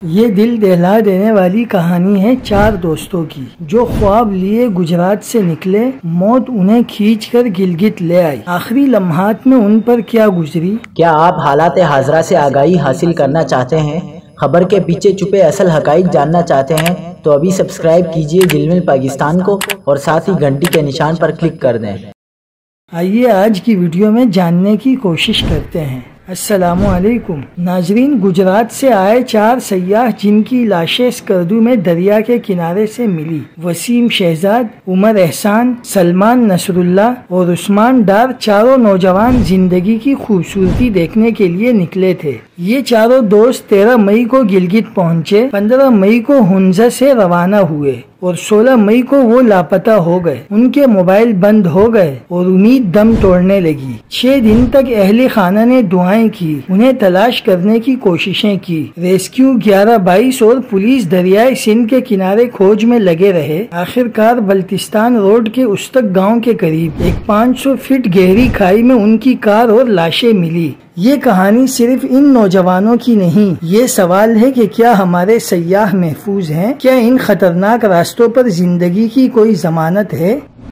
یہ دل دہلا دینے والی کہانی ہے چار دوستوں کی جو خواب لیے گجرات سے نکلے، موت انہیں کھینچ کر گلگت لے آئی۔ آخری لمحات میں ان پر کیا گزری؟ کیا آپ حالات حاضرہ سے آگاہی حاصل کرنا چاہتے ہیں؟ خبر کے پیچھے چھپے اصل حقائق جاننا چاہتے ہیں تو ابھی سبسکرائب کیجئے جلمل پاکستان کو اور ساتھ ہی گھنٹی کے نشان پر کلک کر دیں۔ آئیے آج کی ویڈیو میں جاننے کی کوشش کرتے ہیں۔ السلام علیکم ناظرین، گجرات سے آئے چار سیاح جن کی لاشیں اسکردو میں دریا کے کنارے سے ملی۔ وسیم شہزاد، عمر احسان، سلمان نصر اللہ اور عثمان ڈار چاروں نوجوان زندگی کی خوبصورتی دیکھنے کے لیے نکلے تھے۔ یہ چاروں دوست 13 مئی کو گلگت پہنچے، 15 مئی کو ہنزا سے روانہ ہوئے اور 16 مئی کو وہ لاپتہ ہو گئے۔ ان کے موبائل بند ہو گئے اور امید دم توڑنے لگی۔ 6 دن تک اہل خانہ نے دعائیں کی، انہیں تلاش کرنے کی کوششیں کی۔ ریسکیو 11-22 اور پولیس دریائے سندھ کے کنارے کھوج میں لگے رہے۔ آخر کار بلتستان روڈ کے استک گاؤں کے قریب ایک 500 فٹ گہری کھائی میں ان کی کار اور لاشیں ملی۔ یہ کہانی صرف ان نوجوانوں کی نہیں، یہ سوال ہے کہ کیا ہمارے سیاح محفوظ ہیں؟ کیا ان خطرناک راستوں پر زندگی کی کوئی ضمانت ہے؟